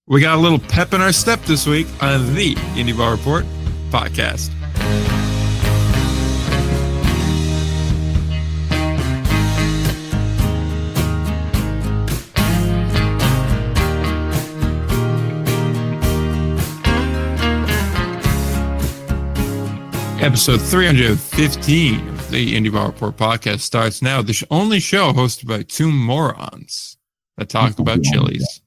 We got a little pep in our step this week on the Indie Ball Report podcast. Episode 315 of the Indie Ball Report podcast starts now. The only show hosted by two morons that talk about Chili's.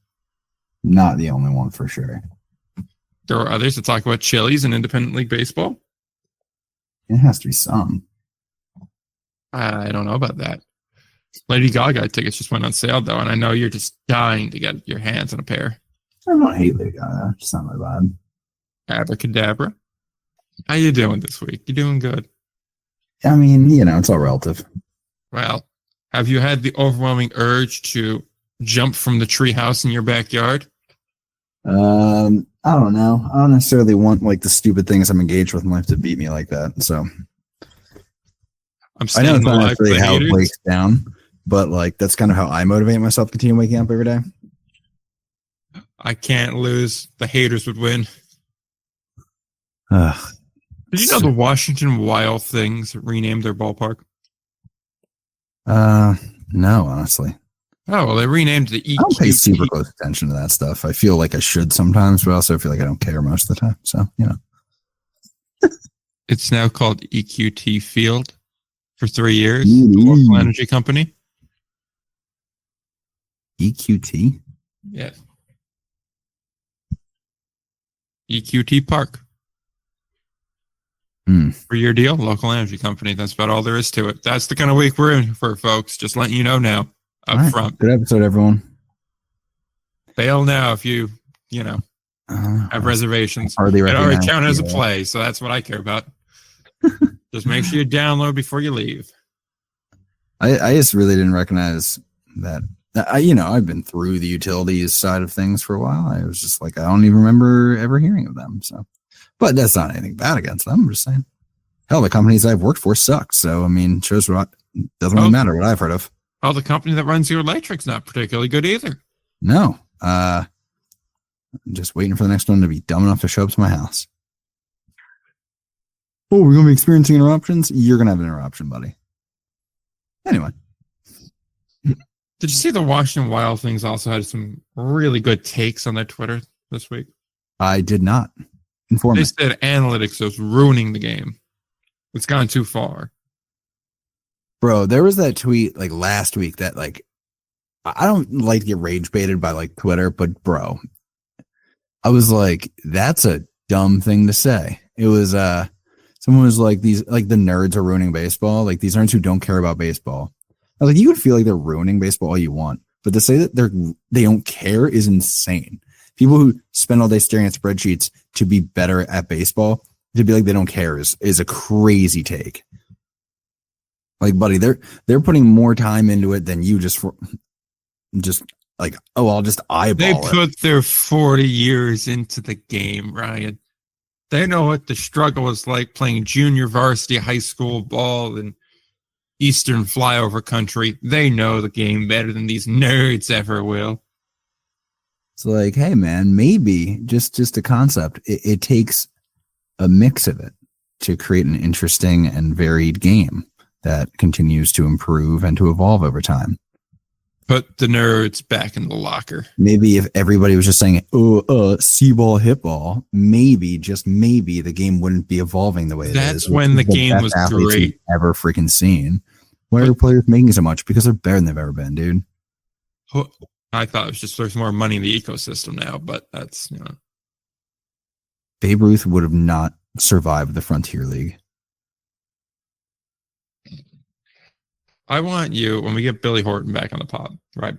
Not the only one, for sure. There are others that talk about Chili's and Independent League Baseball. It has to be some. I don't know about that. Lady Gaga tickets just went on sale, though, and I know you're just dying to get your hands on a pair. I don't hate Lady Gaga. It's not my vibe. Abracadabra. How you doing this week? You doing good? I mean, it's all relative. Well, have you had the overwhelming urge to jump from the treehouse in your backyard? I don't know. I don't necessarily want the stupid things I'm engaged with in life to beat me like that. So I know it's not necessarily how it breaks down, but that's kind of how I motivate myself to continue waking up every day. I can't lose. The haters would win. Did you know the Washington Wild Things renamed their ballpark? No, honestly. Oh, well, they renamed the EQT. I don't pay super close attention to that stuff. I feel like I should sometimes, but also I feel like I don't care most of the time. So, It's now called EQT Field for 3 years. The local energy company. EQT? Yes. EQT Park. 3-year deal, local energy company. That's about all there is to it. That's the kind of week we're in for, folks. Just letting you know now up front. Good episode, everyone. Bail now if you have reservations. It already count as a play, so that's what I care about. Just make sure you download before you leave. I just really didn't recognize that. I've been through the utilities side of things for a while. I was just I don't even remember ever hearing of them. So, but that's not anything bad against them. I'm just saying, hell, the companies I've worked for suck. So, I mean, shows what doesn't really matter what I've heard of. Oh, the company that runs your electric's not particularly good either. No. I'm just waiting for the next one to be dumb enough to show up to my house. Oh, we're going to be experiencing interruptions? You're going to have an interruption, buddy. Anyway. Did you see the Washington Wild Things also had some really good takes on their Twitter this week? I did not. Inform me. They said analytics is ruining the game. It's gone too far. Bro, there was that tweet last week that I don't like to get rage baited by Twitter, but bro, I was that's a dumb thing to say. It was someone was these the nerds are ruining baseball. These nerds who don't care about baseball. I was you would feel they're ruining baseball all you want, but to say that they don't care is insane. People who spend all day staring at spreadsheets to be better at baseball, to be they don't care is a crazy take. Buddy, they're putting more time into it than you I'll just eyeball They it. put their 40 years into the game, Ryan. They know what the struggle is like playing junior varsity high school ball in Eastern flyover country. They know the game better than these nerds ever will. It's hey man, maybe just a concept. It takes a mix of it to create an interesting and varied game that continues to improve and to evolve over time. Put the nerds back in the locker. Maybe if everybody was just saying, C-ball, hit ball, maybe, just maybe, the game wouldn't be evolving the way it is. That's when the game was great. Ever freaking seen. Why are players making so much? Because they're better than they've ever been, dude. I thought it was just there's more money in the ecosystem now, but that's, Babe Ruth would have not survived the Frontier League. I want you, when we get Billy Horton back on the pod, right?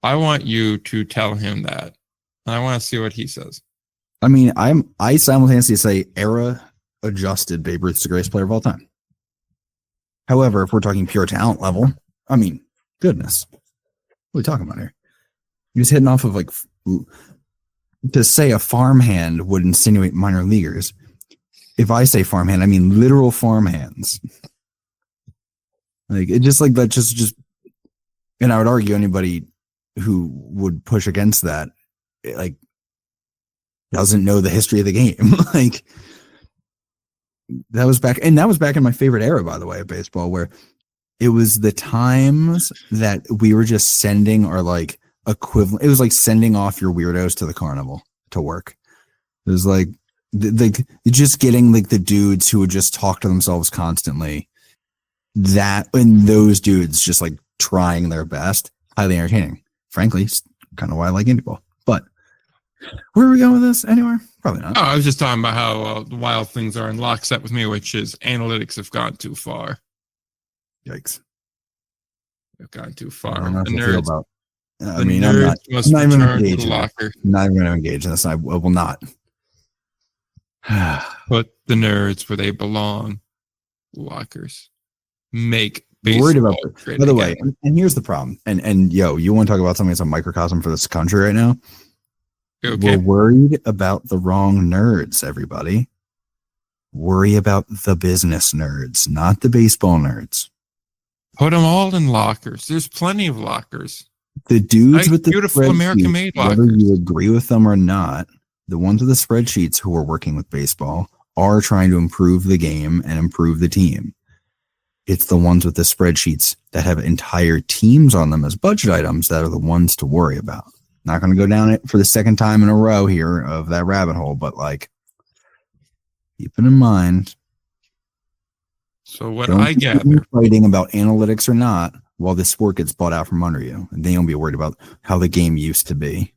I want you to tell him that. And I want to see what he says. I mean, I simultaneously say era adjusted Babe Ruth's the greatest player of all time. However, if we're talking pure talent level, I mean, goodness. What are we talking about here? He's hitting off of to say a farmhand would insinuate minor leaguers. If I say farmhand, I mean literal farmhands. It just that just and I would argue anybody who would push against that like doesn't know the history of the game. Like that was back in my favorite era, by the way, of baseball, where it was the times that we were just sending our like equivalent. It was like sending off your weirdos to the carnival to work. It was like just getting like the dudes who would just talk to themselves constantly. That and those dudes just like trying their best, highly entertaining. Frankly, it's kind of why I like indie ball. But where are we going with this? Anywhere? Probably not. Oh, I was just talking about how wild things are in lockstep with me, which is analytics have gone too far. Yikes! They've gone too I far. don't know how The to feel nerds, about. I the mean, nerds must I'm not even return to engaged the in that. locker. Not even going to engage in this. I will not. Put the nerds where they belong. Lockers. Make Worried about baseball it. great By the way, again. and here's the problem. And yo, you want to talk about something that's a microcosm for this country right now? Okay. We're worried about the wrong nerds, everybody. Worry about the business nerds, not the baseball nerds. Put them all in lockers. There's plenty of lockers. The dudes Nice, with the beautiful American-made spreadsheets, whether lockers. you agree with them or not, the ones with the spreadsheets who are working with baseball are trying to improve the game and improve the team. It's the ones with the spreadsheets that have entire teams on them as budget items that are the ones to worry about. Not going to go down it for the second time in a row here of that rabbit hole, but like, keep it in mind. So what Don't I be gather, fighting about analytics or not while the sport gets bought out from under you. And then you'll be worried about how the game used to be.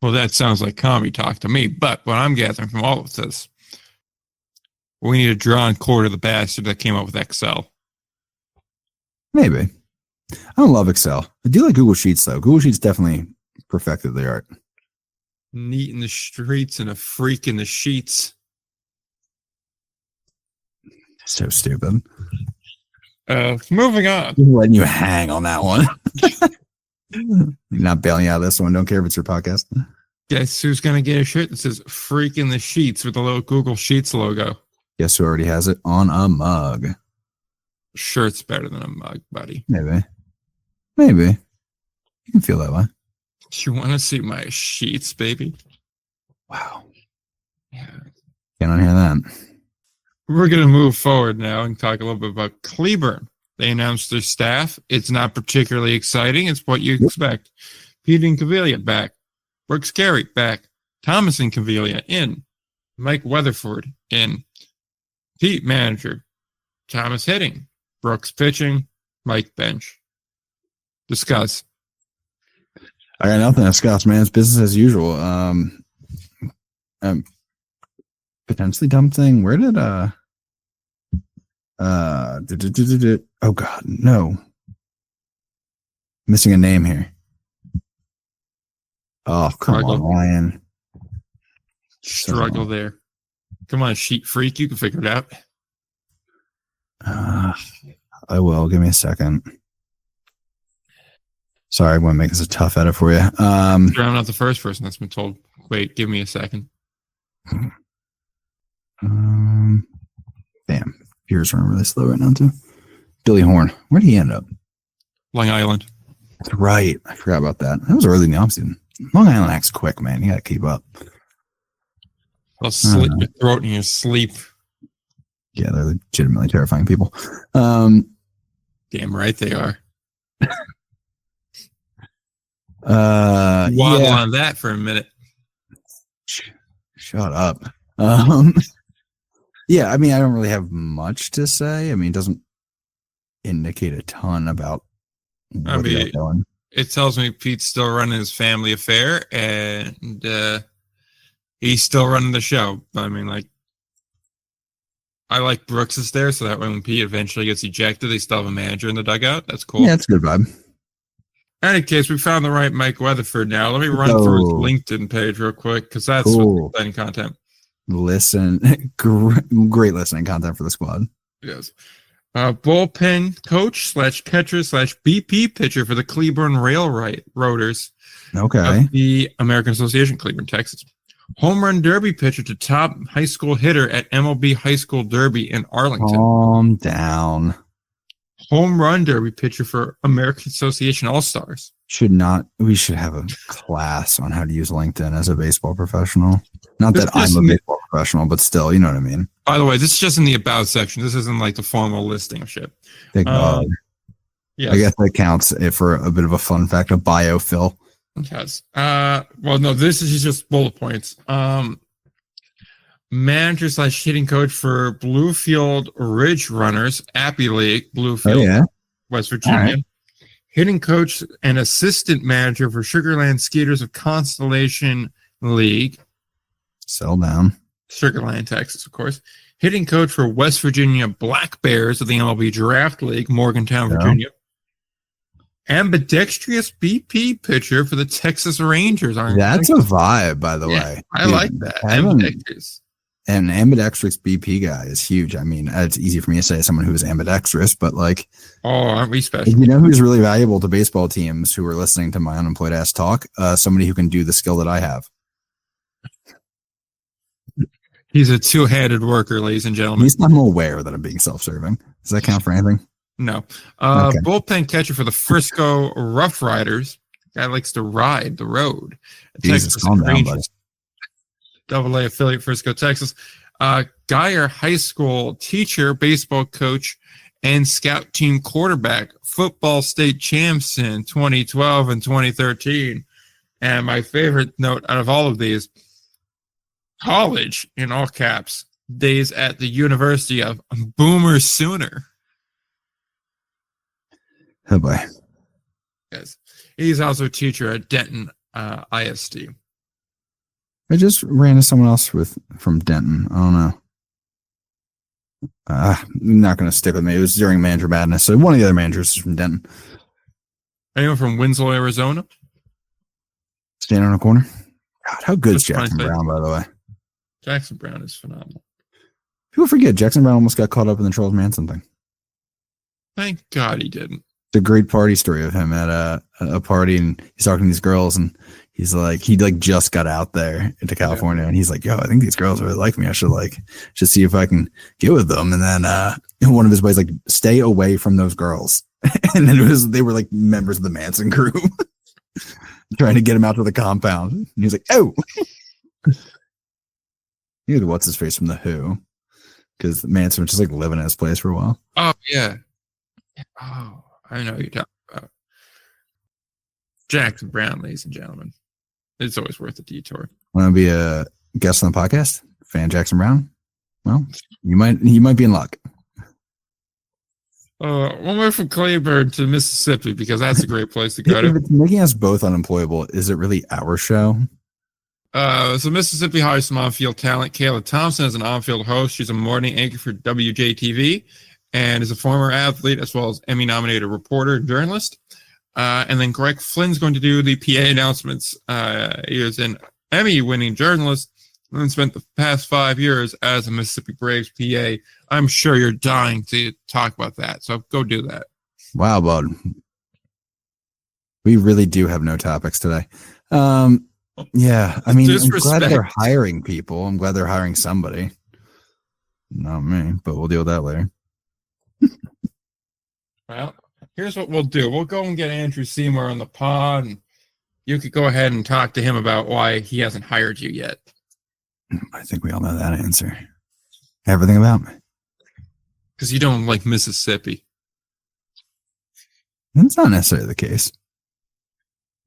well, that sounds like commie talk to me. But what I'm gathering from all of this, we need to draw and quarter the bastard that came up with Excel. Maybe. I don't love Excel. I do like Google Sheets, though. Google Sheets definitely perfected the art. Neat in the streets and a freak in the sheets. So stupid. Moving on. Just letting you hang on that one. You're not bailing out of this one. Don't care if it's your podcast. Guess who's going to get a shirt that says freak in the sheets with the little Google Sheets logo? Guess who already has it on a mug? Shirt's better than a mug, buddy. Maybe. Maybe. You can feel that way. You want to see my sheets, baby? Wow. Yeah. Can't hear that. We're going to move forward now and talk a little bit about Cleburne. They announced their staff. It's not particularly exciting. It's what you expect. Pete Incaviglia back. Brooks Carey back. Thomas Incaviglia in. Mike Weatherford in. Pete manager. Thomas hitting. Brooks pitching. Mike bench. Discuss. I got nothing to discuss, man. It's business as usual. Potentially dumb thing. Where did oh god, no. Missing a name here. Oh, come on, Ryan. Struggle there. Come on, sheet freak. You can figure it out. I will. Give me a second. Sorry, I'm going to make this a tough edit for you. I'm not the first person that's been told, wait, give me a second. Damn. Ears running really slow right now, too. Billy Horn. Where did he end up? Long Island. That's right. I forgot about that. That was early in the offseason. Long Island acts quick, man. You got to keep up. They'll slit your throat in your sleep. Yeah, they're legitimately terrifying people. Damn right they are. Waddle on that for a minute. Shut up. Yeah, I mean, I don't really have much to say. I mean, it doesn't indicate a ton about what they're doing. It tells me Pete's still running his family affair and he's still running the show. I mean, like, I like Brooks is there, so that when Pete eventually gets ejected, they still have a manager in the dugout. That's cool. Yeah, that's a good vibe. In any case, we found the right Mike Weatherford now. Let me run through his LinkedIn page real quick because that's exciting content. Listen, great listening content for the squad. Yes. Bullpen coach / catcher / BP pitcher for the Cleburne Railroaders. Okay. Of the American Association, Cleburne, Texas. Home run derby pitcher to top high school hitter at MLB High School Derby in Arlington. Calm down. Home run derby pitcher for American Association All-Stars. We should have a class on how to use LinkedIn as a baseball professional. Not This that I'm a doesn't- baseball professional, but still, you know what I mean. By the way, this is just in the about section. This isn't like the formal listing of shit. Thank God. Yes. I guess that counts for a bit of a fun fact, a biofill. Yes. Well, no, this is just bullet points. Manager / hitting coach for Bluefield Ridge Runners, Appy League, Bluefield, Oh, yeah. West Virginia. Alright. Hitting coach and assistant manager for Sugarland Skeeters of Constellation League, Settle down. Sugarland, Texas, of course. Hitting coach for West Virginia Black Bears of the MLB Draft League, Morgantown, Yeah. Virginia. Ambidextrous BP pitcher for the Texas Rangers. That's a vibe, by the way. I Dude, like that. having Ambidextrous. an ambidextrous BP guy is huge. I mean, it's easy for me to say as someone who is ambidextrous, but like, Oh, aren't we special? you know who's really valuable to baseball teams who are listening to my unemployed ass talk? Somebody who can do the skill that I have. He's a two-handed worker, ladies and At gentlemen. least I'm aware that I'm being self-serving. Does that count for anything? No. Okay. Bullpen catcher for the Frisco Rough Riders. Guy likes to ride the road. Jesus, Texas calm down, Rangers. buddy. Double A affiliate, Frisco, Texas. Geyer High School teacher, baseball coach, and scout team quarterback, football state champs in 2012 and 2013. And my favorite note out of all of these, college, in all caps, days at the University of Boomer Sooner. Oh boy. Yes. He's also a teacher at Denton ISD. I just ran into someone else from Denton. I don't know. I'm not going to stick with me. It was during Manager Madness. So one of the other managers is from Denton. Anyone from Winslow, Arizona? Standing on a corner. God, how good is Just Jackson trying to- Brown, by the way? Jackson Brown is phenomenal. People forget Jackson Brown almost got caught up in the Charles Manson thing. Thank God he didn't. It's a great party story of him at a party, and he's talking to these girls, and he's like, he just got out there into California, and he's like, yo, I think these girls really like me. I should see if I can get with them. And then one of his buddies like, stay away from those girls. And then they were like members of the Manson group trying to get him out to the compound. And he's like, oh, he had what's his face from the Who, because Manson was just like living in his place for a while. Oh, yeah. Oh, I know who you're talking about. Jackson Brown, ladies and gentlemen. It's always worth a detour. Want to be a guest on the podcast? Fan Jackson Brown? Well, you might be in luck. One way from Cleburne to Mississippi, because that's a great place to go If to. it's making us both unemployable, is it really our show? So Mississippi hires some on-field talent. Kayla Thompson is an on-field host. She's a morning anchor for WJTV and is a former athlete as well as Emmy-nominated reporter and journalist. And then Greg Flynn's going to do the PA announcements. He is an Emmy-winning journalist and spent the past 5 years as a Mississippi Braves PA. I'm sure you're dying to talk about that, so go do that. Wow, bud. We really do have no topics today. Yeah, I mean, I'm glad they're Disrespect. hiring people. I'm glad they're hiring somebody. Not me, but we'll deal with that later. Well, here's what we'll do. We'll go and get Andrew Seymour on the pod, and you could go ahead and talk to him about why he hasn't hired you yet. I think we all know that answer. Everything about me. Because you don't like Mississippi. That's not necessarily the case.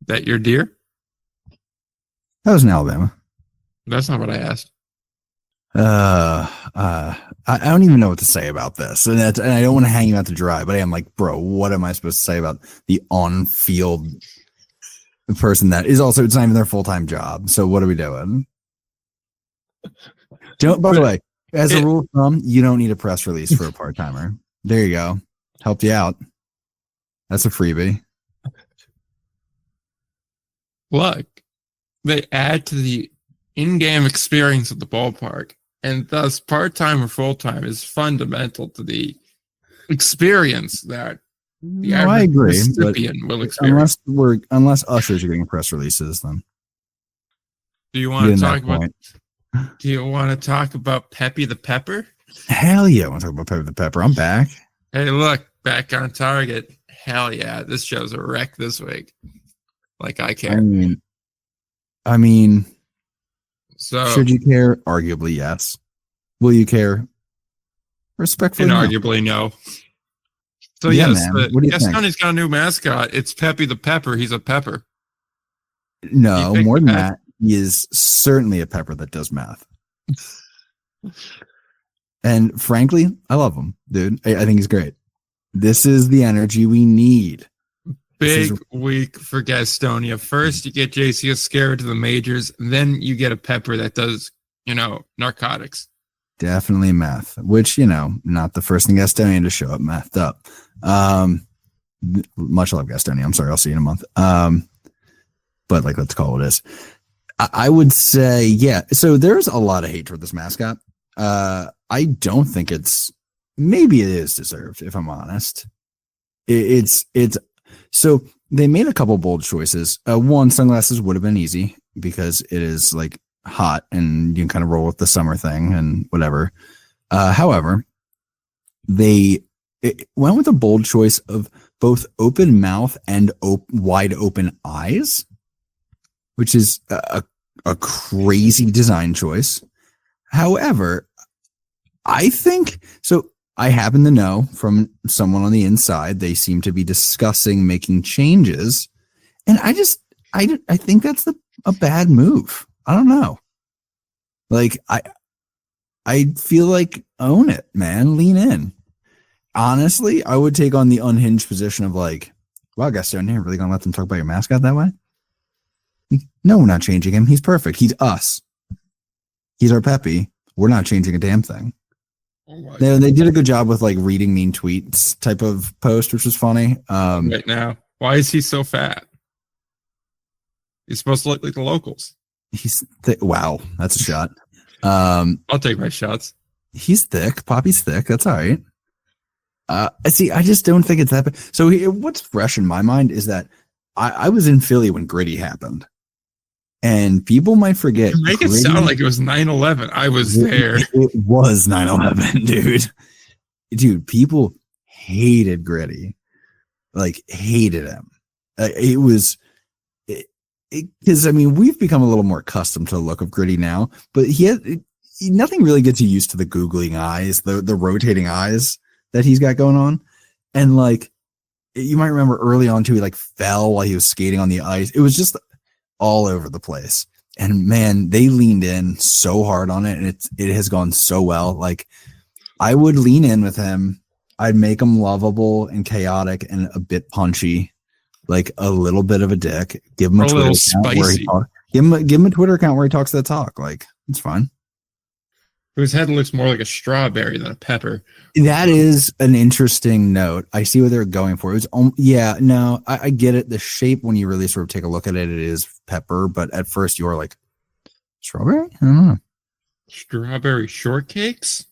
That your dear? That was in Alabama. That's not what I asked. I don't even know what to say about this, and I don't want to hang you out to dry, but I am like, bro, what am I supposed to say about the on-field person that is also, it's not even their full-time job? So what are we doing? By the way, as a rule of thumb, you don't need a press release for a part-timer. There you go. Helped you out. That's a freebie. Look, they add to the in-game experience of the ballpark, and thus part-time or full-time is fundamental to the experience that the No, I average agree, but Mississippian will experience. unless ushers are getting press releases, then Do you want getting to that talk about? point. Do you want to talk about Peppy the Pepper? Hell yeah, I want to talk about Pepper the Pepper. I'm back. Hey, look, back on target. Hell yeah, this show's a wreck this week. like I I care. mean, So should you care? Arguably, yes. Will you care? Respectfully, no. inarguably, no. So Yeah, yes, man. What do you think? Gastoni's got a new mascot. It's Peppy the Pepper. He's a pepper. No, picked more than Pep- that, he is certainly a pepper that does math. And frankly, I love him, dude. I think he's great. This is the energy we need. Big week for Gastonia. First, you get JC Esquerra to the majors. Then you get a pepper that does, narcotics. Definitely math, which, not the first thing Gastonia to show up mathed up. Much love Gastonia. I'm sorry. I'll see you in a month. But let's call it is. I would say, yeah. So there's a lot of hate toward this mascot. I don't think maybe it is deserved, if I'm honest. It's so they made a couple bold choices. One, sunglasses would have been easy because it is hot and you can kind of roll with the summer thing and whatever. However, it went with a bold choice of both open mouth and wide open eyes, which is a crazy design choice. However, I think so. I happen to know from someone on the inside, they seem to be discussing making changes. And I think that's a bad move. I don't know. I feel like own it, man. Lean in. Honestly, I would take on the unhinged position of wow, Gastonia, really gonna let them talk about your mascot that way? No, we're not changing him. He's perfect. He's us. He's our Peppy. We're not changing a damn thing. They did a good job with reading mean tweets type of post, which was funny. Right now, why is he so fat? He's supposed to look like the locals. He's wow, that's a shot. I'll take my shots. He's thick. Poppy's thick. That's all right. I just don't think it's that bad. So what's fresh in my mind is that I was in Philly when Gritty happened. And people might forget. You make it sound like it was 9/11. I was there. It was 9/11, dude. Dude, people hated Gritty. Hated him. It was because we've become a little more accustomed to the look of Gritty now, but nothing really gets you used to the googling eyes, the rotating eyes that he's got going on. And you might remember early on too, he fell while he was skating on the ice. It was just all over the place. And man, they leaned in so hard on it, and it has gone so well. I would lean in with him. I'd make him lovable and chaotic and a bit punchy, a little bit of a dick. Give him a Twitter account where he talks. Give him a Twitter account where he talks that talk. It's fine. Whose head looks more like a strawberry than a pepper. That is an interesting note. I see what they're going for. It was, I get it. The shape, when you really sort of take a look at it, it is pepper. But at first, you're strawberry? I don't know. Strawberry shortcakes?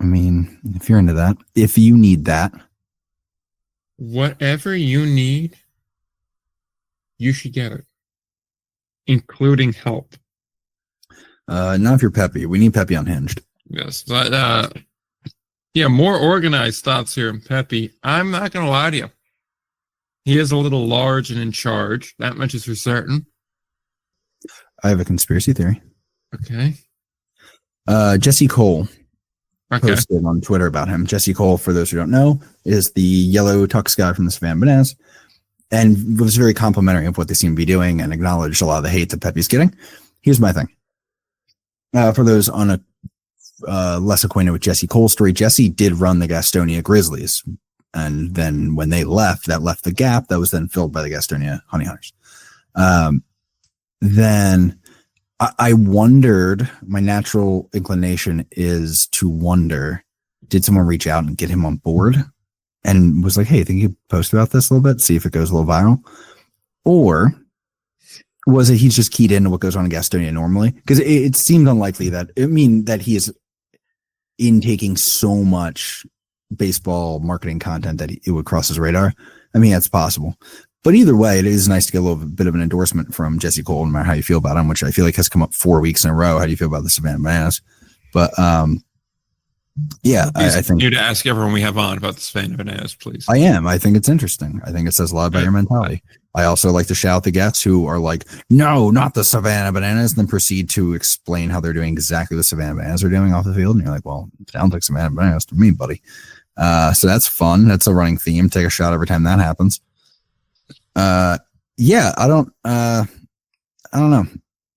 If you're into that, if you need that, whatever you need, you should get it, including help. Not if you're Peppy. We need Peppy unhinged. Yes, but more organized thoughts here in Peppy. I'm not gonna lie to you. He is a little large and in charge. That much is for certain. I have a conspiracy theory. Okay. Jesse Cole posted on Twitter about him. Jesse Cole, for those who don't know, is the yellow tux guy from the Savannah Bananas, and was very complimentary of what they seem to be doing and acknowledged a lot of the hate that Peppy's getting. Here's my thing. For those less acquainted with Jesse Cole's story, Jesse did run the Gastonia Grizzlies. And then when they left, that left the gap that was then filled by the Gastonia Honey Hunters. Then I wondered, my natural inclination is to wonder, did someone reach out and get him on board and was hey, think you post about this a little bit, see if it goes a little viral? Or was it he's just keyed into what goes on in Gastonia normally? Because it seemed unlikely that he is intaking so much baseball marketing content that it would cross his radar. That's possible. But either way, it is nice to get a little bit of an endorsement from Jesse Cole, no matter how you feel about him, which I feel like has come up 4 weeks in a row. How do you feel about the Savannah Bananas? But I think you to ask everyone we have on about the Savannah Bananas, please. I am. I think it's interesting. I think it says a lot about your mentality. I also like to shout the guests who are like, no, not the Savannah Bananas, and then proceed to explain how they're doing exactly what Savannah Bananas are doing off the field. And you're like, well, it sounds like Savannah Bananas to me, buddy. So that's fun. That's a running theme. Take a shot every time that happens. Yeah, I don't know.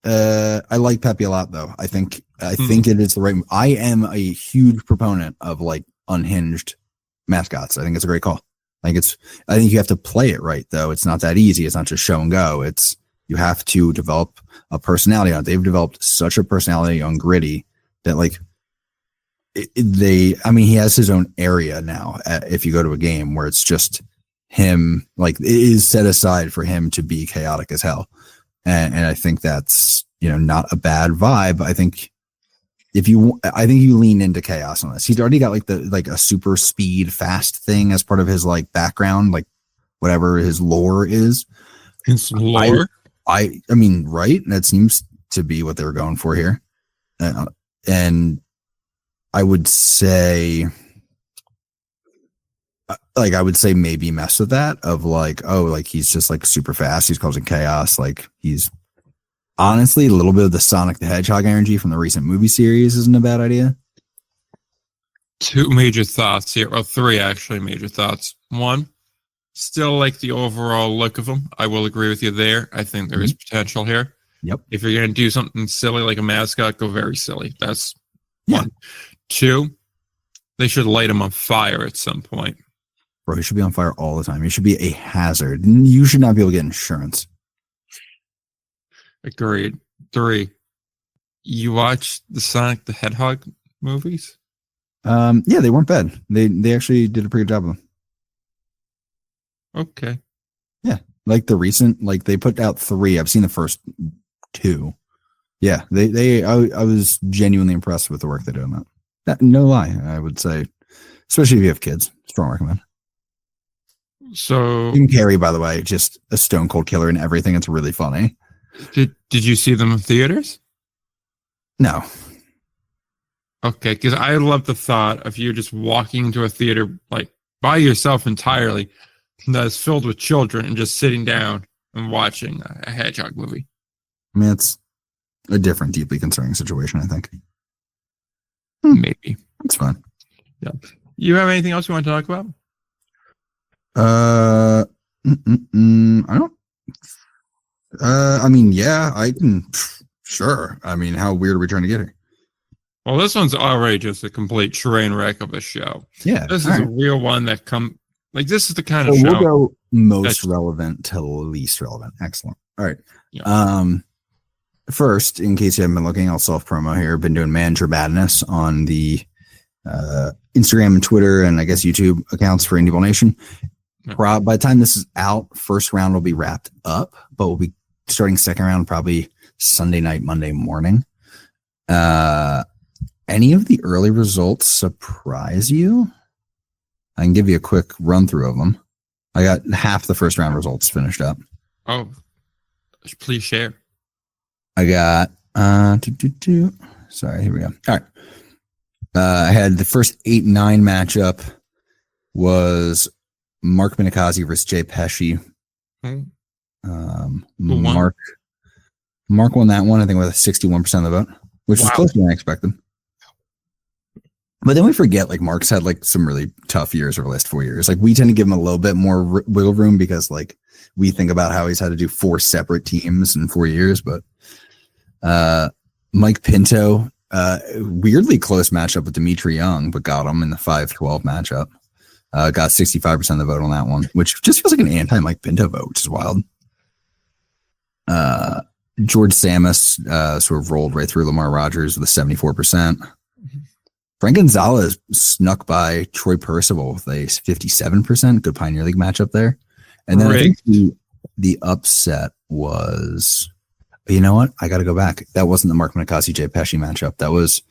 I like Pepe a lot though. I think it is the right. I am a huge proponent of like unhinged mascots. I think it's a great call. I think you have to play it right though. It's not that easy. It's not just show and go. You have to develop a personality on it. They've developed such a personality on Gritty that like he has his own area now. If you go to a game where it's just him, like it is set aside for him to be chaotic as hell. And I think that's, not a bad vibe. I think you lean into chaos on this. He's already got like a super speed fast thing as part of his like background, like whatever his lore is. His lore? I mean, right? That seems to be what they were going for here. And I would say maybe mess with that of like, oh, like he's just like super fast. He's causing chaos. Like he's honestly a little bit of the Sonic the Hedgehog energy from the recent movie series isn't a bad idea. Two major thoughts here, or three actually major thoughts. One, still like the overall look of him. I will agree with you there. I think there is potential here. Yep. If you're going to do something silly like a mascot, go very silly. That's one. Two, they should light him on fire at some point. Bro, he should be on fire all the time. He should be a hazard. You should not be able to get insurance. Agreed. Three, you watched the Sonic the Hedgehog movies? Yeah, they weren't bad. They actually did a pretty good job of them. Okay. Yeah, like the recent, like they put out 3. I've seen the first 2. Yeah, I was genuinely impressed with the work they do on that. No lie, I would say, especially if you have kids. Strong recommend. So Jim Carrey, by the way, just a stone cold killer and everything. It's really funny. Did you see them in theaters? No. Okay, because I love the thought of you just walking into a theater like by yourself entirely that's filled with children and just sitting down and watching a hedgehog movie. I mean, it's a different, deeply concerning situation, I think. Maybe. It's fine. Yeah. You have anything else you want to talk about? I don't. I mean, yeah, I can. Sure. I mean, how weird are we trying to get here? Well, this one's already just a complete train wreck of a show. Yeah. This is a real one that this is the kind of show. We'll go most relevant to least relevant. Excellent. All right. Yeah. First, in case you haven't been looking, I'll self promo here. Been doing Manager Madness on the Instagram and Twitter and I guess YouTube accounts for Indie Ball Nation. Yeah. By the time this is out, first round will be wrapped up, but we'll be starting second round probably Sunday night, Monday morning. Any of the early results surprise you? I can give you a quick run through of them. I got half the first round results finished up. Oh, please share. I got sorry, here we go. All right. I had the first 8-9 matchup was Mark Minikazi versus Jay Pesci. Mark won that one, I think, with 61% of the vote, which was closer than I expected. But then we forget, like, Mark's had like some really tough years over the last 4 years. Like, we tend to give him a little bit more wiggle room because, like, we think about how he's had to do 4 separate teams in 4 years. But Mike Pinto, weirdly close matchup with Dimitri Young, but got him in the 5-12 matchup. Got 65% of the vote on that one, which just feels like an anti-Mike Pinto vote, which is wild. George Samus sort of rolled right through Lamar Rogers with a 74%. Frank Gonzalez snuck by Troy Percival with a 57%. Good Pioneer League matchup there. And then I think the upset was, you know what? I got to go back. That wasn't the Mark Minikazi Jay Pesci matchup. That was,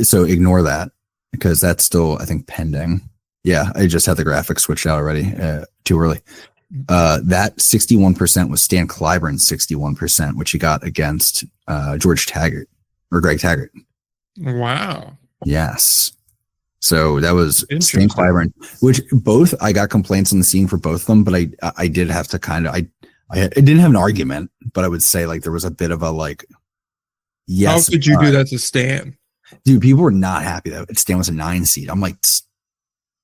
so ignore that because that's still, I think, pending. Yeah, I just had the graphics switched out already. Too early. That 61% was Stan Clyburn's 61%, which he got against George Taggart or Greg Taggart. Wow. Yes. So that was Stan Clyburn, which both I got complaints on the scene for both of them, but I did have to It didn't have an argument, but I would say like there was a bit of a like, yes. How could you do that to Stan? Dude, people were not happy that Stan was a 9 seed. I'm like,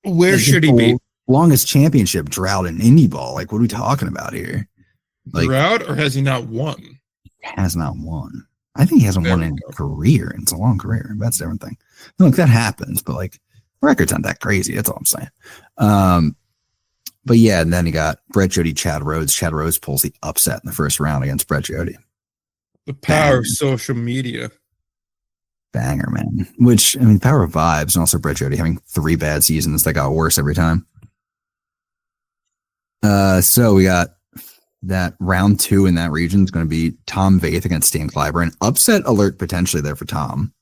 where should he be? Longest championship drought in indie ball. Like, what are we talking about here? Like, drought, or has he not won? Has not won. I think he hasn't won in a career. It's a long career. That's a different thing. Look, that happens, but like records aren't that crazy. That's all I'm saying. But yeah, and then he got Brett Jody, Chad Rhodes. Chad Rhodes pulls the upset in the first round against Brett Jody. The power of social media. Banger, man. Which, I mean, power of vibes, and also Brett Jody having 3 bad seasons that got worse every time. So we got that round 2 in that region is going to be Tom Vaith against Stan Clyburn. Upset alert potentially there for Tom.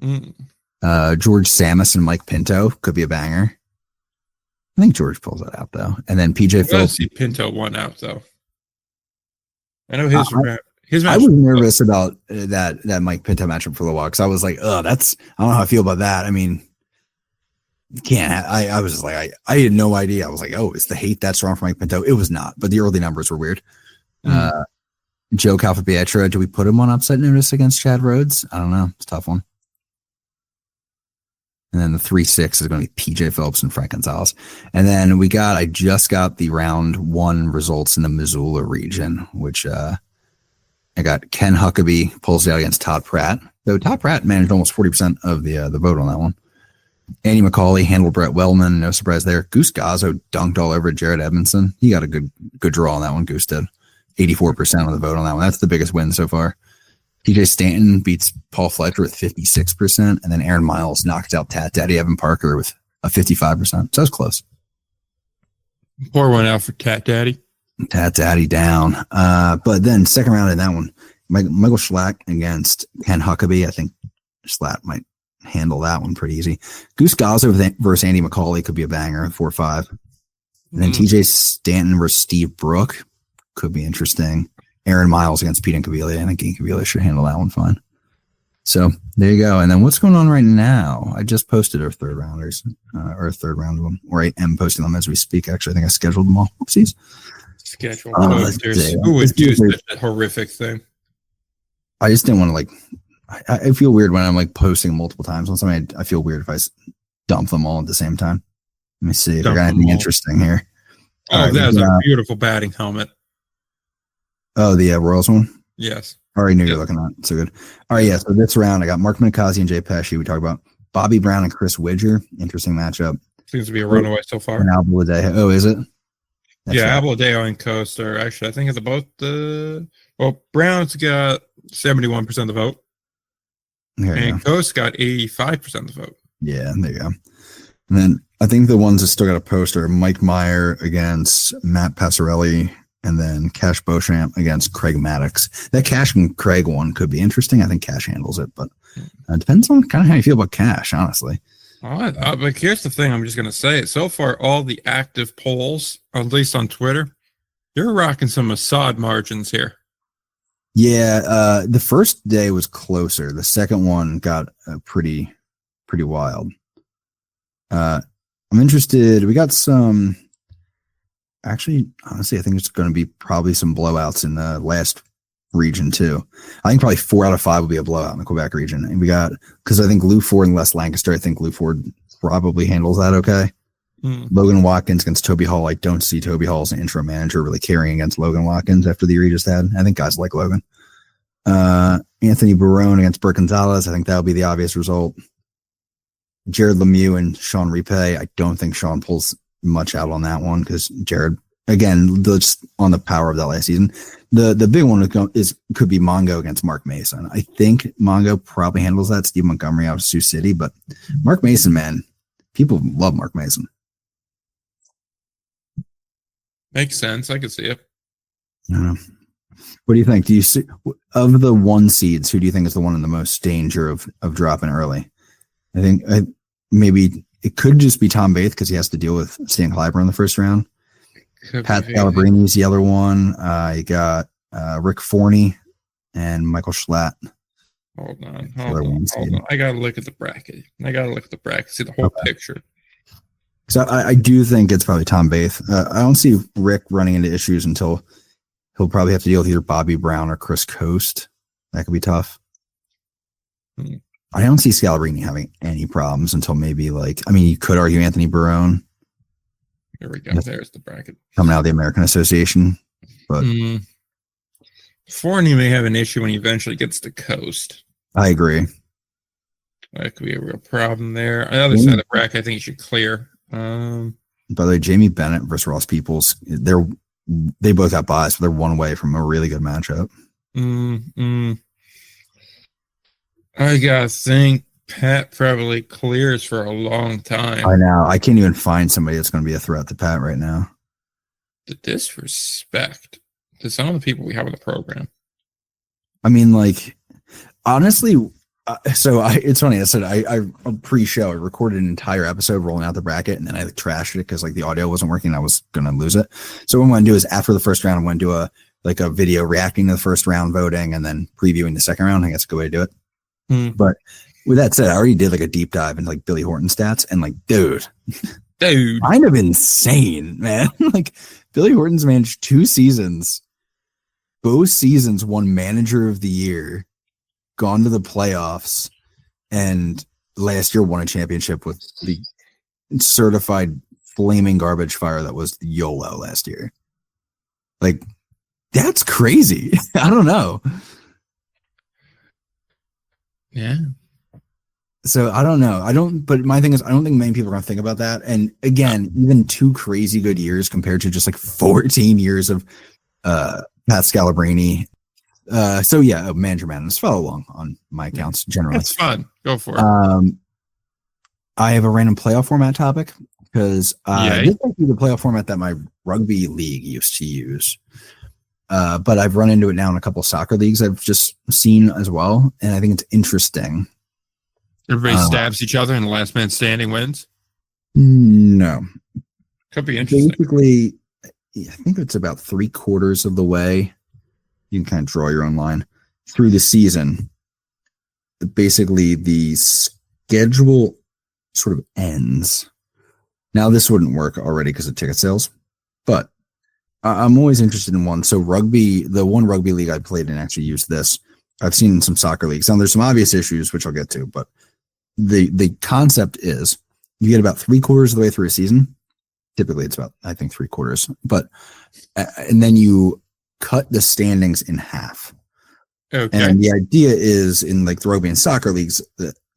George Samus and Mike Pinto could be a banger. I think George pulls that out though, and then PJ Phillips. See Pinto won out though. I know his match. I was nervous about that Mike Pinto matchup for a while because I was like, I don't know how I feel about that. I mean, can't. I was just like, I had no idea. I was like, is the hate that strong for Mike Pinto? It was not, but the early numbers were weird. Joe Calfapietro, do we put him on upset notice against Chad Rhodes? I don't know. It's a tough one. And then the 3-6 is going to be PJ Phillips and Frank Gonzalez. And then I just got the round 1 results in the Missoula region, which I got Ken Huckabee pulls out against Todd Pratt. Though Todd Pratt managed almost 40% of the vote on that one. Andy McCauley handled Brett Wellman. No surprise there. Goose Gazzo dunked all over Jared Edmondson. He got a good draw on that one. Goose did. 84% of the vote on that one. That's the biggest win so far. TJ Stanton beats Paul Fletcher with 56%, and then Aaron Miles knocked out Tat Daddy Evan Parker with a 55%. So that was close. Pour one out for Tat Daddy. Tat Daddy down. But then second round in that one, Michael Schlatt against Ken Huckabee. I think Schlatt might handle that one pretty easy. Goose Gazzo versus Andy McCauley could be a banger, 4-5. And then TJ Stanton versus Steve Brook could be interesting. Aaron Miles against Pete Incaviglia. I think Incaviglia should handle that one fine. So there you go. And then what's going on right now? I just posted our third rounders, or third round of them, or I am posting them as we speak. Actually, I think I scheduled them all. Oopsies. Scheduled posters. Who would do such a horrific thing? I just didn't want to like. I feel weird when I'm like posting multiple times on something. I feel weird if I dump them all at the same time. Let me see if I got anything interesting here. Oh, that's a beautiful batting helmet. Oh, the Royals one? Yes. I already knew you were looking at it. So good. All right, yeah. So this round, I got Mark Minikazi and Jay Pesci. We talked about Bobby Brown and Chris Widger. Interesting matchup. Seems to be a runaway so far. And Albaladejo. Oh, is it? That's right. Albaladejo and Coast are actually, I think it's both Brown's got 71% of the vote. And Coast got 85% of the vote. Yeah, there you go. And then I think the ones that still got a poster, Mike Meyer against Matt Passarelli, and then Cash Beauchamp against Craig Maddox. That Cash and Craig one could be interesting. I think Cash handles it, but it depends on kind of how you feel about Cash, honestly. But here's the thing I'm just going to say. So far, all the active polls, at least on Twitter, you're rocking some Assad margins here. Yeah, the first day was closer. The second one got pretty wild. I'm interested. We got some. Actually, honestly, I think it's going to be probably some blowouts in the last region too. I think probably 4 out of 5 will be a blowout in the Quebec region. And we got, because I think Lou Ford and Les Lancaster, I think Lou Ford probably handles that okay. Logan Watkins against Toby Hall. I don't see Toby Hall as an interim manager really carrying against Logan Watkins after the year he just had. I think guys like Logan. Anthony Barone against Burke Gonzalez. I think that'll be the obvious result. Jared Lemieux and Sean Repay. I don't think Sean pulls much out on that one because Jared, again, just on the power of that last season. The big one could be Mongo against Mark Mason. I think Mongo probably handles that. Steve Montgomery out of Sioux City, but Mark Mason, man, people love Mark Mason. Makes sense. I can see it. What do you think? Do you see of the 1 seeds? Who do you think is the one in the most danger of dropping early? I think maybe it could just be Tom Vaith because he has to deal with Stan Clyburn in the first round. Pat Scalabrini's the other one. You got Rick Forney and Michael Schlatt. Hold on. I gotta look at the bracket. See the whole picture. So I do think it's probably Tom Vaith. I don't see Rick running into issues until He'll probably have to deal with either Bobby Brown or Chris Coast. That could be tough. Hmm. I don't see Scalabrine having any problems until maybe you could argue Anthony Barone. Here we go. Yes. There's the bracket. Coming out of the American Association. But Forney may have an issue when he eventually gets to Coast. I agree. That could be a real problem there. On the other side of the bracket, I think he should clear. By the way, Jamie Bennett versus Ross Peoples, they both got biased, but they're one away from a really good matchup. I gotta think Pat probably clears for a long time. I know. I can't even find somebody that's going to be a threat to Pat right now. The disrespect to some of the people we have in the program. I mean, honestly, it's funny. I said I pre-show I recorded an entire episode rolling out the bracket, and then I trashed it because the audio wasn't working. And I was going to lose it. So what I'm going to do is after the first round, I'm going to do a video reacting to the first round voting and then previewing the second round. I think that's a good way to do it. But with that said, I already did a deep dive into Billy Horton stats, and dude, kind of insane, man. Billy Horton's managed 2 seasons, both seasons won Manager of the Year, gone to the playoffs, and last year won a championship with the certified flaming garbage fire that was YOLO last year. That's crazy. I don't know. Yeah. So I don't know. But my thing is, I don't think many people are going to think about that. And again, even 2 crazy good years compared to just 14 years of Pat Scalabrine. So yeah, Manager Madness. Follow along on my accounts generally. It's fun. Go for it. I have a random playoff format topic because this might be the playoff format that my rugby league used to use. But I've run into it now in a couple soccer leagues I've just seen as well, and I think it's interesting. Everybody stabs each other and the last man standing wins? No. Could be interesting. Basically, I think it's about 3/4 of the way. You can kind of draw your own line through the season. Basically, the schedule sort of ends. Now, this wouldn't work already because of ticket sales, but I'm always interested in one. So the one rugby league I played in actually used this. I've seen some soccer leagues. Now there's some obvious issues, which I'll get to, but the concept is you get about 3/4 of the way through a season. Typically it's about, I think, 3/4, but, and then you cut the standings in half. Okay. And the idea is in the rugby and soccer leagues,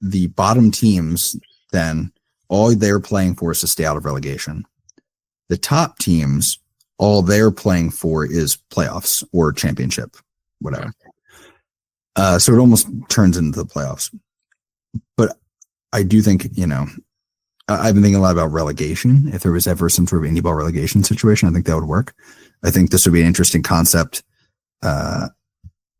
the bottom teams, then all they're playing for is to stay out of relegation. The top teams, all they're playing for is playoffs or championship, whatever. So it almost turns into the playoffs. But I do think, I've been thinking a lot about relegation. If there was ever some sort of indie ball relegation situation, I think that would work. I think this would be an interesting concept,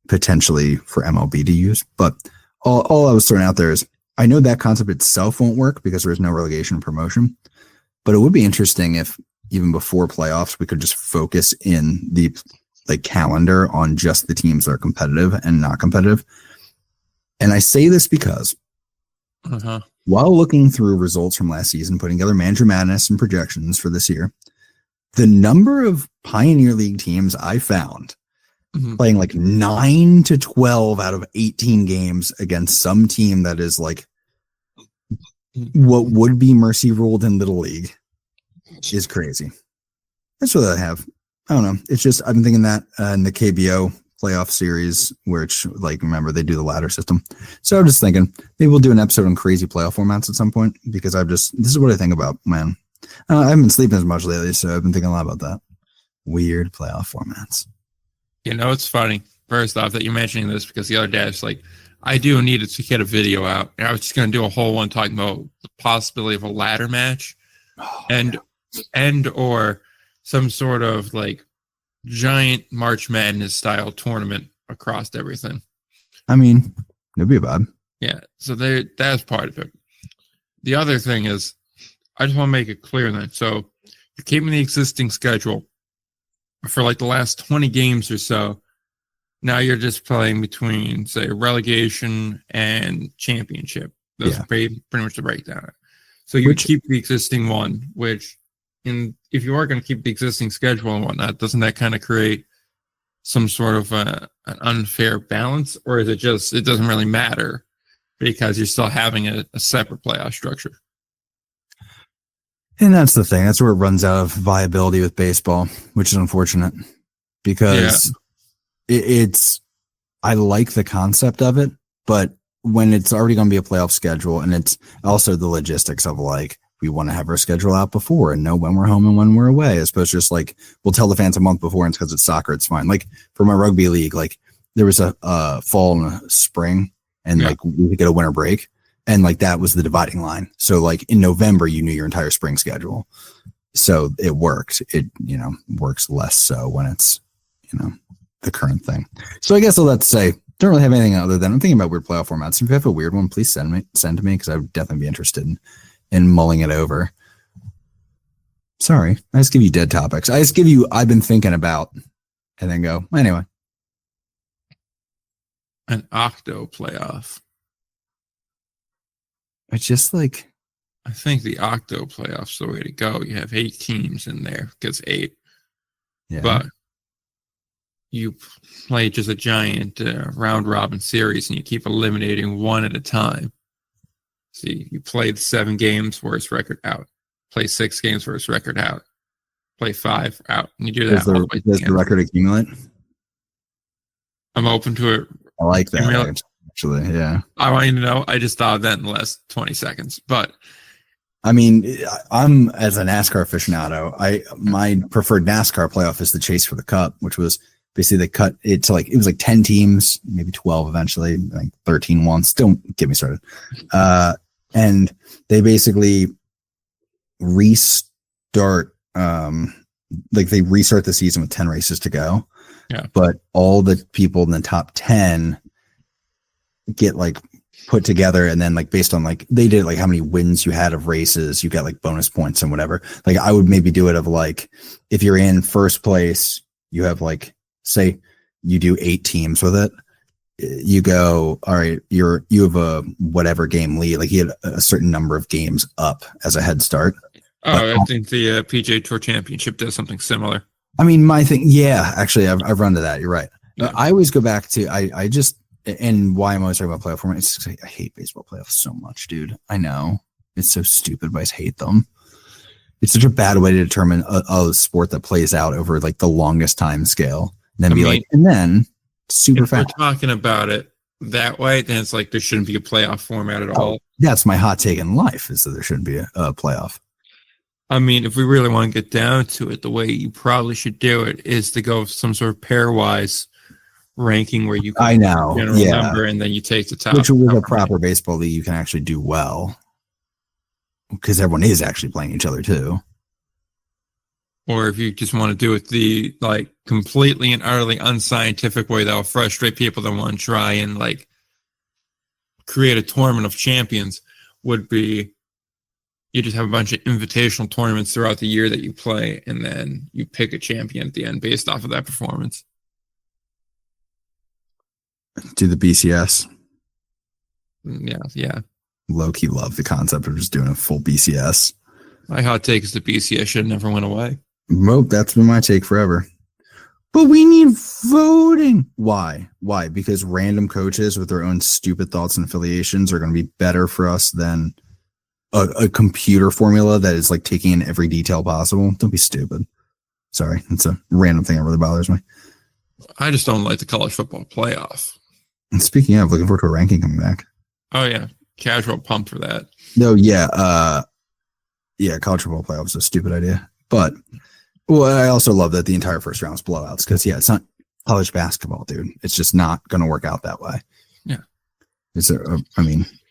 potentially for MLB to use. But all I was throwing out there is, I know that concept itself won't work because there is no relegation promotion, but it would be interesting if even before playoffs, we could just focus in the calendar on just the teams that are competitive and not competitive. And I say this because while looking through results from last season, putting together Manager Madness and projections for this year, the number of Pioneer League teams I found playing 9 to 12 out of 18 games against some team that is what would be mercy ruled in Little League is crazy. That's what I have. I don't know. It's just, I've been thinking that in the KBO playoff series, which remember they do the ladder system. So I'm just thinking maybe we'll do an episode on crazy playoff formats at some point because this is what I think about, man. I haven't been sleeping as much lately, so I've been thinking a lot about that. Weird playoff formats. It's funny. First off, that you're mentioning this because the other day I was I do need to get a video out. And I was just going to do a whole one talking about the possibility of a ladder match and or some sort of giant March Madness style tournament across everything. I mean, it'd be bad. Yeah. So that's part of it. The other thing is, I just want to make it clear then. So you're keeping the existing schedule for the last 20 games or so. Now you're just playing between, say, relegation and championship. That's pretty much the breakdown. So you would keep the existing one, which if you are going to keep the existing schedule and whatnot, doesn't that kind of create some sort of an unfair balance, or is it just it doesn't really matter because you're still having a separate playoff structure? And that's the thing. That's where it runs out of viability with baseball, which is unfortunate because it's, I like the concept of it, but when it's already going to be a playoff schedule and it's also the logistics of like, we want to have our schedule out before and know when we're home and when we're away, as opposed to just like, we'll tell the fans a month before and it's because it's soccer, it's fine. Like for my rugby league, like there was a fall and a spring and like we could get a winter break. And like that was the dividing line. So like in November, you knew your entire spring schedule. So it worked. It, works less so when it's, the current thing. So I guess all that to say, don't really have anything other than I'm thinking about weird playoff formats. If you have a weird one, please send to me because I would definitely be interested in mulling it over. Sorry, I just give you dead topics. I just give you I've been thinking about and then go, anyway. An octo playoff. It's just like, I think the octo playoff's the way to go. You have 8 teams in there, gets 8. yeah. But you play just a giant round robin series and you keep eliminating one at a time. So you play the 7 games, worst record out. Play 6 games, worst record out. Play 5 out. And you do that all the way to does the record accumulate? I'm open to it. I like that. Actually, yeah. I want you to know, I just thought of that in the last 20 seconds. But I mean, I'm as a NASCAR aficionado, my preferred NASCAR playoff is the Chase for the Cup, which was basically they cut it to like, it was like 10 teams, maybe 12 eventually, like 13 once. Don't get me started. And they basically restart, they restart the season with 10 races to go. Yeah. But all the people in the top 10 get like put together and then like based on like they did like how many wins you had of races, you get like bonus points and whatever. Like I would maybe do it of like if you're in first place, you have like say you do 8 teams with it. You go, all right, you have a whatever game lead, like you had a certain number of games up as a head start. I think the PGA Tour Championship does something similar. I mean, my thing, yeah, actually, I've run to that. You're right. Yeah. I always go back to I just and why I'm always talking about playoff format. It's just, I hate baseball playoffs so much, dude. I know it's so stupid, but I just hate them. It's such a bad way to determine a sport that plays out over like the longest time scale. And then and then super fast. If we're talking about it that way, then it's like there shouldn't be a playoff format at all. That's my hot take in life is that there shouldn't be a playoff. I mean, if we really want to get down to it, the way you probably should do it is to go with some sort of pairwise ranking where you can general number and then you take the top. Which with a proper baseball league, you can actually do well because everyone is actually playing each other too. Or if you just want to do it the like completely and utterly unscientific way that'll frustrate people that want to try and like create a tournament of champions would be you just have a bunch of invitational tournaments throughout the year that you play, and then you pick a champion at the end based off of that performance. Do the BCS. Yeah. Low-key love the concept of just doing a full BCS. My hot take is the BCS should never went away. Nope, that's been my take forever. But we need voting. Why? Because random coaches with their own stupid thoughts and affiliations are going to be better for us than a computer formula that is like taking in every detail possible. Don't be stupid. Sorry, it's a random thing that really bothers me. I just don't like the college football playoff. And speaking of, looking forward to a ranking coming back. Oh yeah, casual pump for that. No, yeah, college football playoff is a stupid idea. But I also love that the entire first round is blowouts because it's not college basketball, dude. It's just not going to work out that way.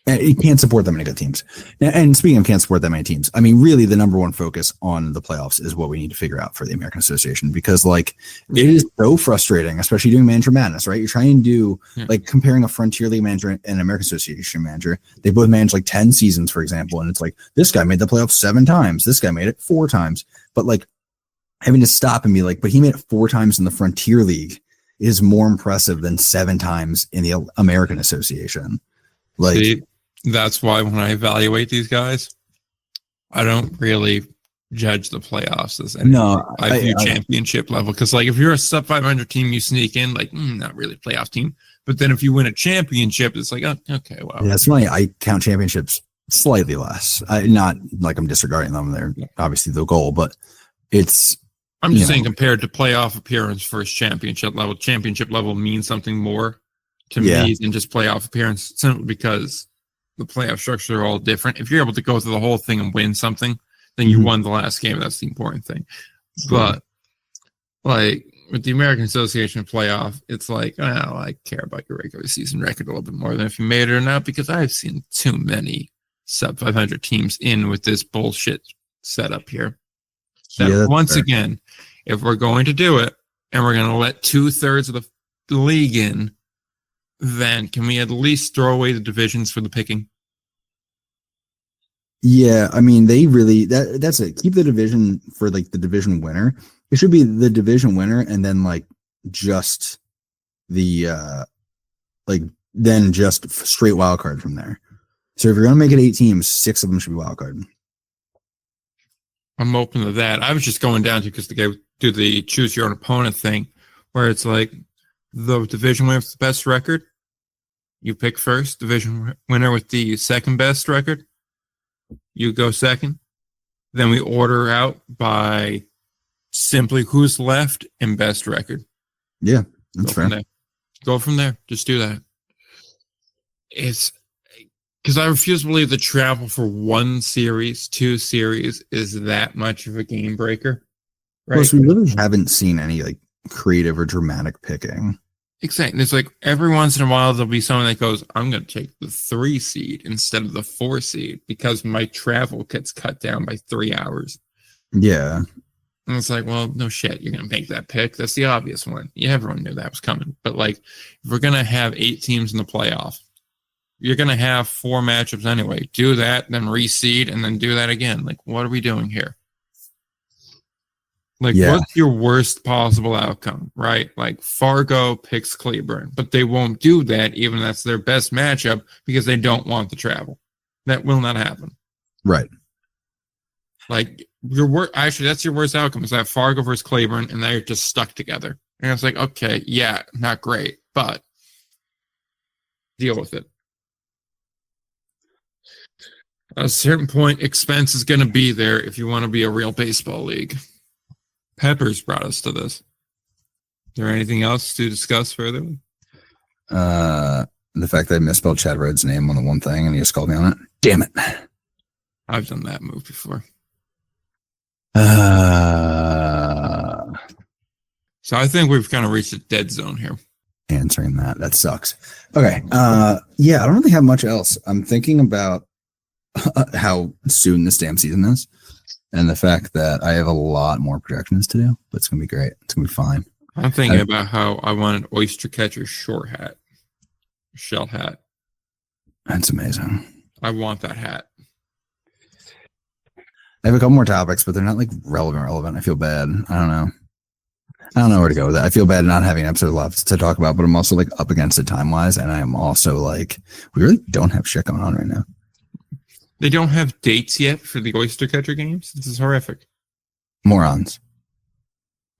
Yeah, it can't support that many good teams. And speaking of can't support that many teams, I mean, really the number one focus on the playoffs is what we need to figure out for the American Association because like it is so frustrating, especially doing Manager Madness, right? You're trying to do like comparing a Frontier League manager and an American Association manager. They both manage like 10 seasons, for example. And it's like, this guy made the playoffs 7 times. This guy made it 4 times. But like having to stop and be like, but he made it 4 times in the Frontier League is more impressive than 7 times in the American Association. Like, that's why when I evaluate these guys, I don't really judge the playoffs as anything. No, I view championship level, because like if you're a sub 500 team, you sneak in like not really playoff team. But then if you win a championship, it's like, oh, okay, well, that's funny. I count championships slightly less. Not like I'm disregarding them; they're obviously the goal, but it's. I'm just saying, compared to playoff appearance versus championship level means something more to me than just playoff appearance, simply because the playoff structure are all different. If you're able to go through the whole thing and win something, then you won the last game. That's the important thing. But like with the American Association playoff, it's like, well, I care about your regular season record a little bit more than if you made it or not, because I've seen too many sub 500 teams in with this bullshit setup here. That once again, if we're going to do it and we're going to let 2/3 of the league in, then can we at least throw away the divisions for the picking? Yeah, I mean, they really that's it. Keep the division for like the division winner. It should be the division winner, and then like just the then just straight wild card from there. So if you're gonna make it 8 teams, 6 of them should be wild card. I'm open to that. I was just going down to because the guy do the choose your own opponent thing, where it's like the division winner with the best record, you pick first. Division winner with the second best record, you go second. Then we order out by simply who's left and best record. Yeah, that's fair. Go from there. Just do that. It's because I refuse to believe the travel for 1 series, 2 series is that much of a game breaker. Right? Plus, we really haven't seen any like creative or dramatic picking. Exactly. It's like every once in a while there'll be someone that goes, I'm going to take the 3 seed instead of the 4 seed because my travel gets cut down by 3 hours. Yeah. And it's like, well, no shit, you're going to make that pick. That's the obvious one. Yeah, everyone knew that was coming. But like, if we're going to have 8 teams in the playoff, you're going to have 4 matchups anyway. Do that, then reseed, and then do that again. Like, what are we doing here? Like, what's your worst possible outcome, right? Like, Fargo picks Cleburne, but they won't do that, even if that's their best matchup, because they don't want the travel. That will not happen. Right. Like, actually, that's your worst outcome, is that Fargo versus Cleburne, and they're just stuck together. And it's like, okay, yeah, not great, but deal with it. At a certain point, expense is going to be there if you want to be a real baseball league. Peppers brought us to this. Is there anything else to discuss further? The fact that I misspelled Chad Rhodes' name on the one thing and he just called me on it. Damn it. I've done that move before. So I think we've kind of reached a dead zone here. Answering that sucks. Okay. Yeah, I don't really have much else. I'm thinking about how soon this damn season is, and the fact that I have a lot more projections to do, but it's gonna be great. It's gonna be fine. I'm thinking about how I want an oyster catcher shell hat. That's amazing. I want that hat. I have a couple more topics, but they're not like relevant. I feel bad. I don't know where to go with that. I feel bad not having an episode left to talk about, but I'm also like up against it time wise, and I'm also like, we really don't have shit going on right now. They don't have dates yet for the oyster catcher games. This is horrific. Morons.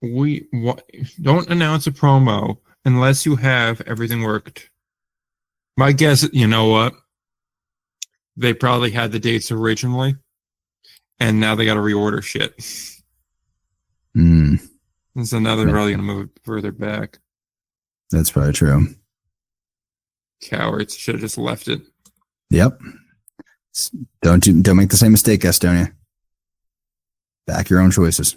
We don't announce a promo unless you have everything worked. My guess, you know what? They probably had the dates originally, and now they got to reorder shit. And so now they're probably going to move it further back. That's probably true. Cowards should have just left it. Yep. Don't make the same mistake, Estonia. Back your own choices.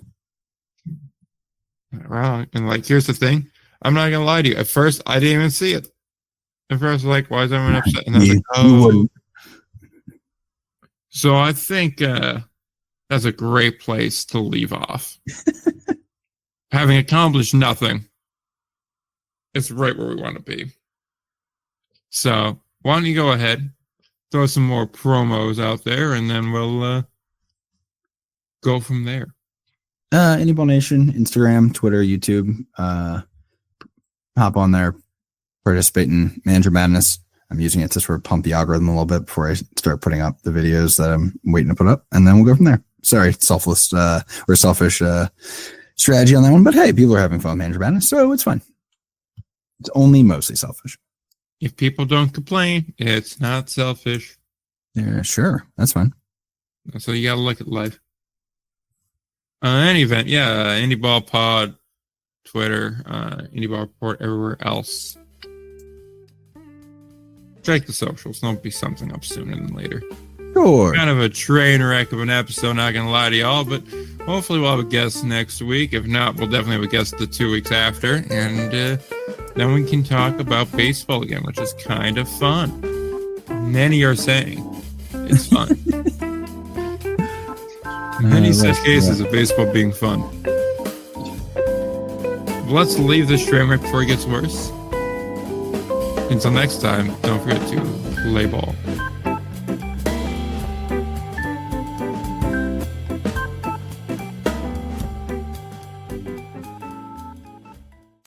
Well, and like, here's the thing. I'm not gonna lie to you. At first, I didn't even see it. At first, like, why is everyone upset? And I was like, oh. So I think that's a great place to leave off. Having accomplished nothing, it's right where we want to be. So why don't you go ahead, throw some more promos out there, and then we'll go from there. Any Nation, Instagram, Twitter, YouTube. Hop on there, participate in Manager Madness. I'm using it to sort of pump the algorithm a little bit before I start putting up the videos that I'm waiting to put up, and then we'll go from there. sorry, selfless or selfish strategy on that one. But hey, people are having fun with Manager Madness, so it's fine. It's only mostly selfish. If people don't complain, it's not selfish. Yeah, sure, that's fine. So you gotta look at life. Any event, yeah, Indie Ball Pod, Twitter, Indie Ball Report, everywhere else. Check the socials. There'll be something up sooner than later. Sure. Kind of a train wreck of an episode, not gonna lie to y'all, but hopefully we'll have a guest next week. If not, we'll definitely have a guest the 2 weeks after, and then we can talk about baseball again, which is kind of fun. Many are saying it's fun. Many such cases of baseball being fun. Let's leave this train wreck before it gets worse. Until next time, don't forget to play ball.